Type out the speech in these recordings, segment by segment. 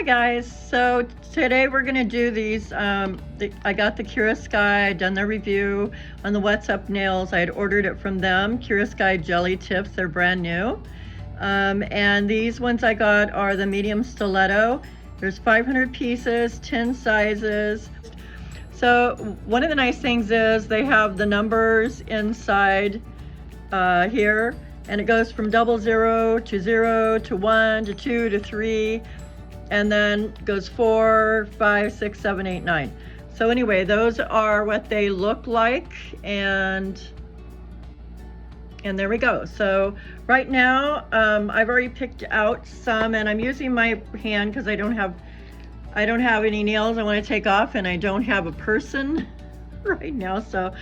Hi guys, so today we're going to do these, I got the KIARA Sky, I'd done their review on the What's Up nails. I had ordered it from them, KIARA Sky Jelly Tips, they're brand new. And these ones I got are the medium stiletto. There's 500 pieces, 10 sizes. So one of the nice things is they have the numbers inside here, and it goes from 00 to 0 to 1 to 2 to 3. And then goes 4, 5, 6, 7, 8, 9. So anyway, those are what they look like, and there we go. So right now, I've already picked out some, and I'm using my hand because I don't have any nails I want to take off, and I don't have a person right now. So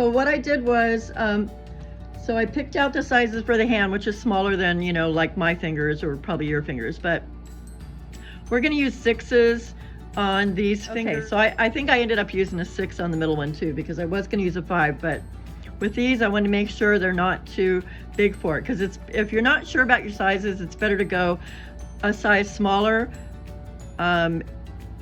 what I did was, so I picked out the sizes for the hand, which is smaller than, you know, like my fingers or probably your fingers, but we're going to use 6s on these fingers. So I think I ended up using a 6 on the middle one too, because I was going to use a 5, but with these I want to make sure they're not too big for it, because if you're not sure about your sizes, it's better to go a size smaller.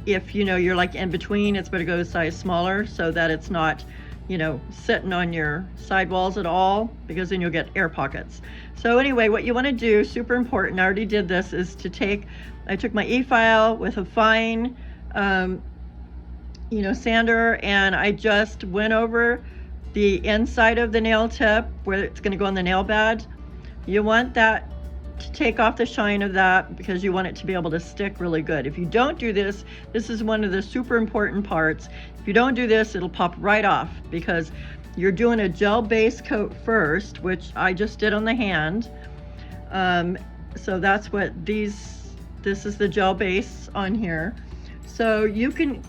If you know you're like in between, it's better to go a size smaller so that it's not, you know, sitting on your sidewalls at all, because then you'll get air pockets. So anyway, what you want to do, super important, I already did this, is to I took my e-file with a fine, you know, sander, and I just went over the inside of the nail tip where it's going to go on the nail bed. You want that to take off the shine of that, because you want it to be able to stick really good. If you don't do this, this is one of the super important parts. If you don't do this, it'll pop right off, because you're doing a gel base coat first, which I just did on the hand. So that's what this is, the gel base on here. So you can,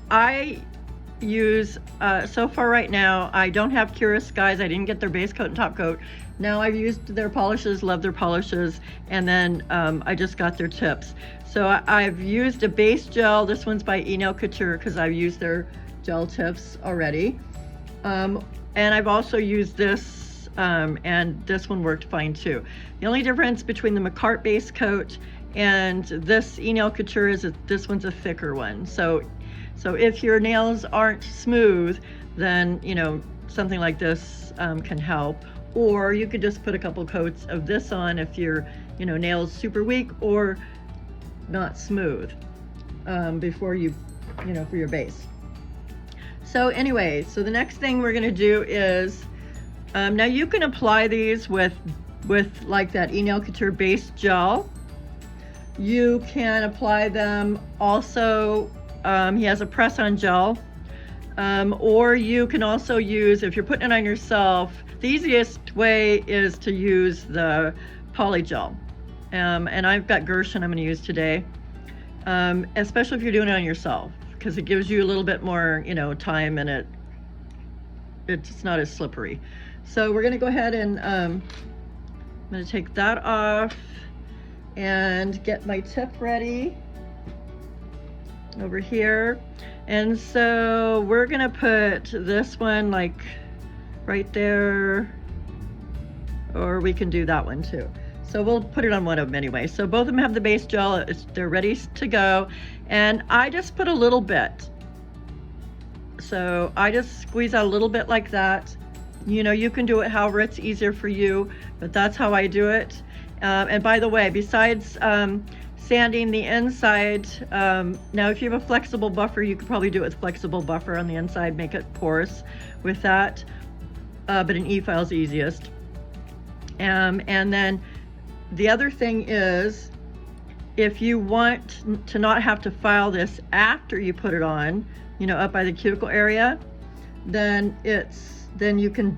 I use, so far right now, I don't have KIARA Skies. I didn't get their base coat and top coat. Now I've used their polishes, love their polishes, and then I just got their tips. So I've used a base gel. This one's by Nail Couture, because I've used their gel tips already. And I've also used this, and this one worked fine too. The only difference between the McCart base coat and this Nail Couture is that this one's a thicker one. So if your nails aren't smooth, then, you know, something like this can help. Or you could just put a couple coats of this on if your, you know, nails super weak or not smooth, before you know, for your base. So anyway, so the next thing we're gonna do is, now you can apply these with like that Nail Couture base gel. You can apply them also, he has a press-on gel, or you can also use, if you're putting it on yourself, the easiest way is to use the poly gel. And I've got Gershon I'm going to use today, especially if you're doing it on yourself, because it gives you a little bit more, you know, time, and it's not as slippery. So we're going to go ahead and I'm going to take that off and get my tip ready over here. And so we're gonna put this one like right there, or we can do that one too. So we'll put it on one of them anyway. So both of them have the base gel, they're ready to go. And I just put a little bit. So I just squeeze out a little bit like that. You know, you can do it however it's easier for you, but that's how I do it. And by the way, besides sanding the inside, now if you have a flexible buffer, you could probably do it with flexible buffer on the inside, make it porous with that, but an e-file is easiest. And then the other thing is, if you want to not have to file this after you put it on, you know, up by the cuticle area, then you can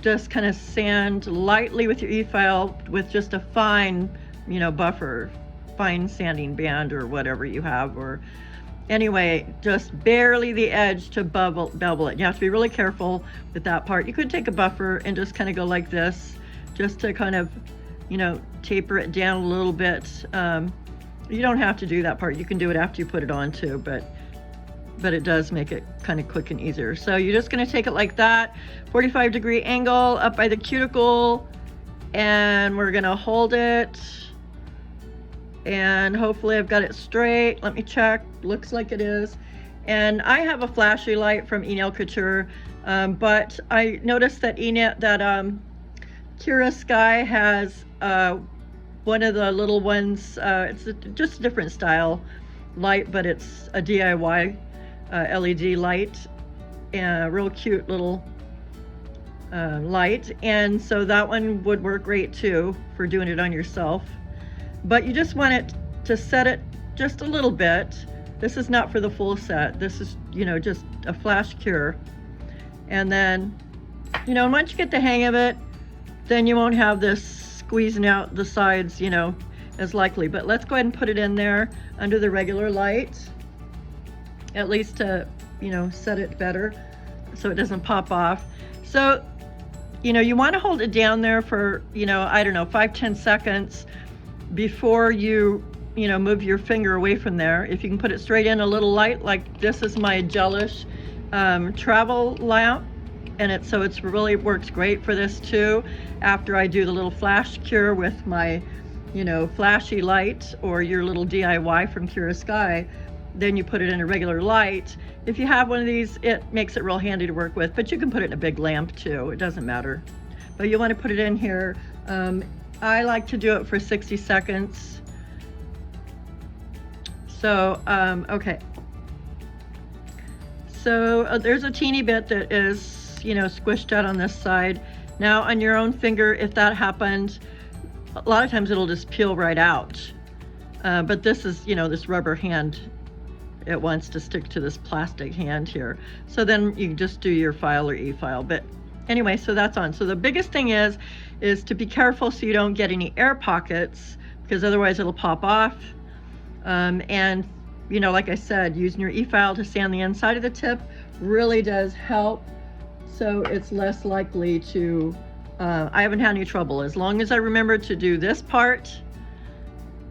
just kind of sand lightly with your e-file with just a fine, you know, buffer, fine sanding band or whatever you have, or anyway, just barely the edge to bevel it. You have to be really careful with that part. You could take a buffer and just kind of go like this, just to kind of, you know, taper it down a little bit. You don't have to do that part. You can do it after you put it on too, but it does make it kind of quick and easier. So you're just going to take it like that, 45-degree angle up by the cuticle, and we're going to hold it and hopefully I've got it straight. Let me check. Looks like it is. And I have a flashy light from eNail Couture, but I noticed that KIARA Sky has one of the little ones. It's just a different style light, but it's a DIY LED light, and a real cute little light. And so that one would work great too for doing it on yourself. But you just want it to set it just a little bit. This is not for the full set. This is, just a flash cure. And then, once you get the hang of it, then you won't have this squeezing out the sides, as likely. But let's go ahead and put it in there under the regular light, at least to, set it better so it doesn't pop off. So, you want to hold it down there for, I don't know, 5-10 seconds before you move your finger away from there. If you can put it straight in a little light, like this is my GELLY travel lamp, and it really works great for this too. After I do the little flash cure with my flashy light, or your little DIY from KIARA Sky, then you put it in a regular light. If you have one of these, it makes it real handy to work with, but you can put it in a big lamp too. It doesn't matter, but you want to put it in here. I like to do it for 60 seconds. So, okay. So there's a teeny bit that is, squished out on this side. Now on your own finger, if that happened, a lot of times it'll just peel right out. But this is, this rubber hand, it wants to stick to this plastic hand here. So then you just do your file or e-file. But anyway, so that's on. So the biggest thing is to be careful so you don't get any air pockets, because otherwise it'll pop off. And like I said, using your e-file to sand the inside of the tip really does help. So it's less likely to, I haven't had any trouble. As long as I remember to do this part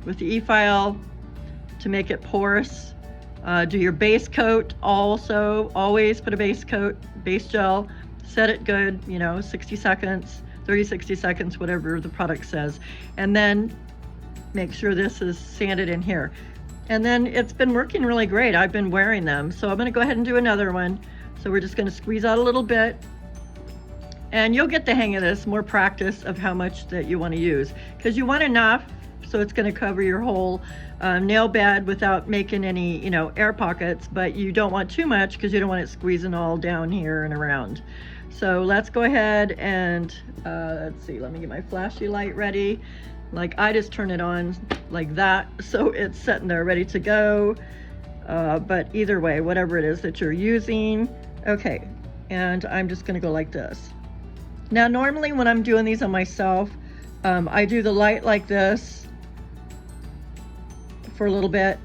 with the e-file to make it porous. Do your base coat also. Always put a base coat, base gel, set it good, 60 seconds, 30, 60 seconds, whatever the product says. And then make sure this is sanded in here. And then it's been working really great. I've been wearing them. So I'm gonna go ahead and do another one. So we're just gonna squeeze out a little bit, and you'll get the hang of this, more practice of how much that you wanna use. Because you want enough, so it's gonna cover your whole nail bed without making any, air pockets, but you don't want too much because you don't want it squeezing all down here and around. So let's go ahead and, let's see, let me get my flashy light ready. Like I just turn it on like that, so it's sitting there ready to go. But either way, whatever it is that you're using. Okay, and I'm just gonna go like this. Now normally when I'm doing these on myself, I do the light like this for a little bit,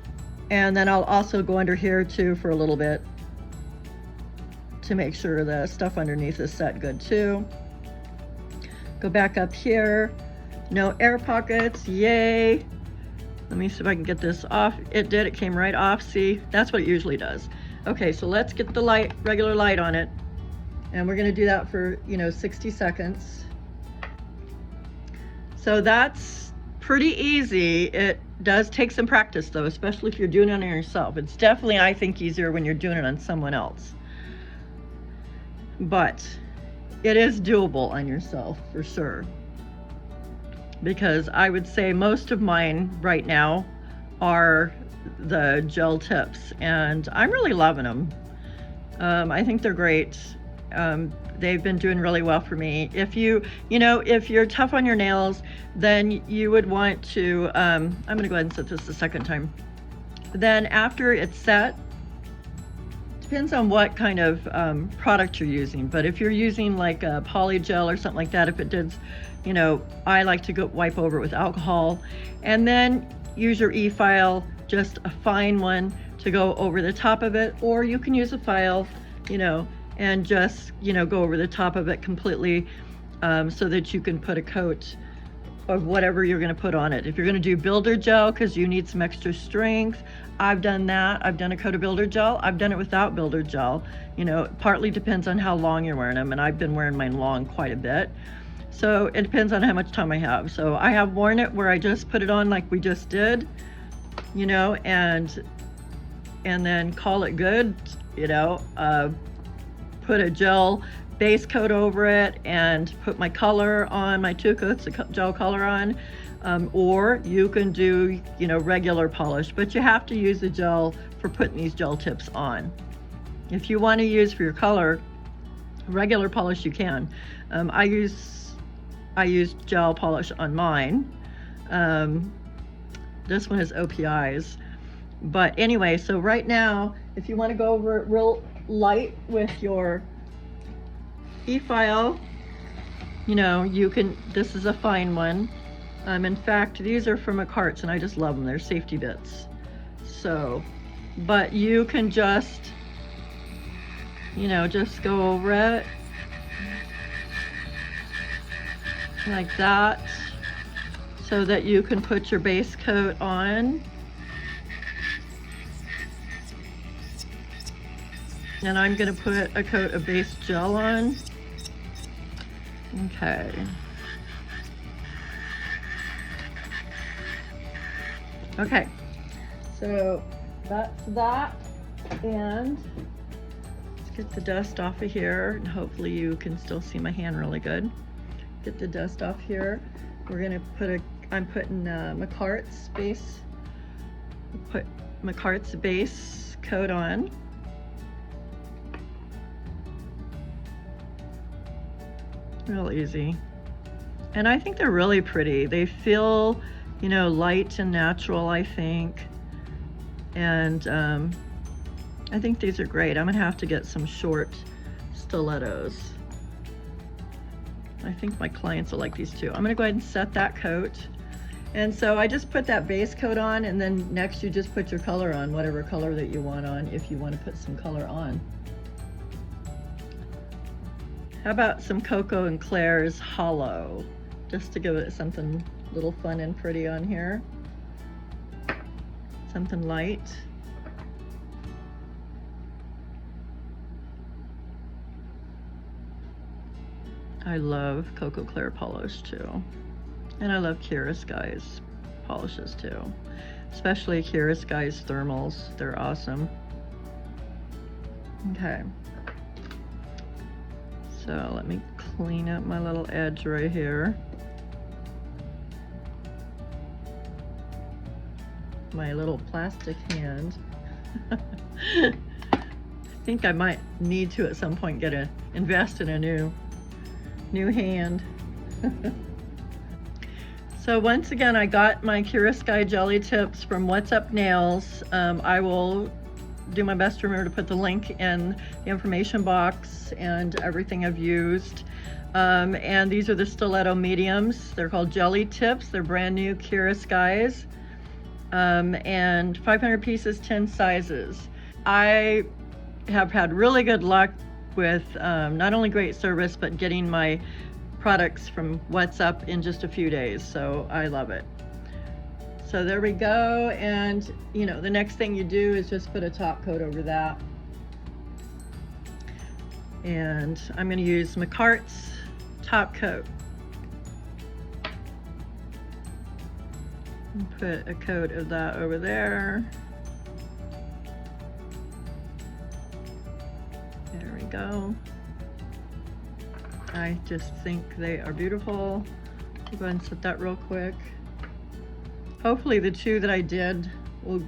and then I'll also go under here too for a little bit to make sure the stuff underneath is set good too. Go back up here. No air pockets, yay. Let me see if I can get this off. It did, it came right off, see? That's what it usually does. Okay, so let's get the light, regular light on it. And we're gonna do that for, 60 seconds. So that's pretty easy. It does take some practice though, especially if you're doing it on yourself. It's definitely, I think, easier when you're doing it on someone else. But it is doable on yourself for sure. Because I would say most of mine right now are the gel tips, and I'm really loving them. I think they're great. They've been doing really well for me. If if you're tough on your nails, then you would want to, I'm gonna go ahead and set this the second time. Then after it's set, depends on what kind of product you're using, but if you're using like a poly gel or something like that, if it did, I like to wipe over it with alcohol, and then use your e-file, just a fine one, to go over the top of it, or you can use a file, and just, go over the top of it completely, so that you can put a coat of whatever you're going to put on it. If you're going to do builder gel because you need some extra strength, I've done that. I've done a coat of builder gel. I've done it without builder gel. It partly depends on how long you're wearing them, and I've been wearing mine long quite a bit. So it depends on how much time I have. So I have worn it where I just put it on like we just did, you know, and then call it good, you know, put a gel base coat over it and put my color on, my 2 coats of gel color on, or you can do, you know, regular polish, but you have to use the gel for putting these gel tips on. If you want to use for your color regular polish, you can. I use gel polish on mine. This one is OPIs. But anyway, so right now, if you want to go over it real light with your e-file, you know, you can, this is a fine one. In fact, these are from McCart's and I just love them. They're safety bits. So, but you can just, you know, just go over it like that so that you can put your base coat on. And I'm going to put a coat of base gel on. Okay. Okay, so that's that, and let's get the dust off of here, and hopefully you can still see my hand really good. Get the dust off here. We're gonna put I'm putting McCart's base, put McCart's base coat on. Real easy. And I think they're really pretty. They feel, you know, light and natural, I think. And I think these are great. I'm gonna have to get some short stilettos. I think my clients will like these too. I'm gonna go ahead and set that coat. And so I just put that base coat on, and then next you just put your color on, whatever color that you want on, if you want to put some color on. How about some Coco and Claire's Hollow, just to give it something a little fun and pretty on here. Something light. I love Coco Claire polish too. And I love KIARA Sky's polishes too. Especially KIARA Sky's thermals, they're awesome. Okay. So let me clean up my little edge right here. My little plastic hand. I think I might need to at some point invest in a new hand. So once again, I got my KIARA Sky jelly tips from What's Up Nails. I will do my best to remember to put the link in the information box and everything I've used. And these are the stiletto mediums. They're called jelly tips. They're brand new KIARA Skies. And 500 pieces, 10 sizes. I have had really good luck with not only great service, but getting my products from What's Up in just a few days. So I love it. So there we go. And you know, the next thing you do is just put a top coat over that. And I'm going to use McCart's top coat. And put a coat of that over there. There we go. I just think they are beautiful. I'll go ahead and set that real quick. Hopefully the two that I did will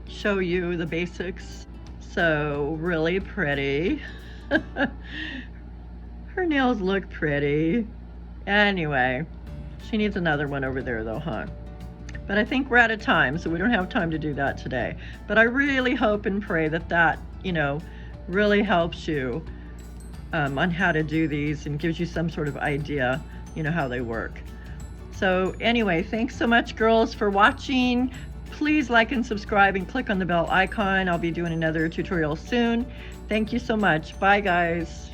show you the basics. So really pretty. Her nails look pretty. Anyway, she needs another one over there though, huh? But I think we're out of time, so we don't have time to do that today. But I really hope and pray that that, you know, really helps you on how to do these and gives you some sort of idea, you know, how they work. So anyway, thanks so much, girls, for watching. Please like and subscribe and click on the bell icon. I'll be doing another tutorial soon. Thank you so much. Bye, guys.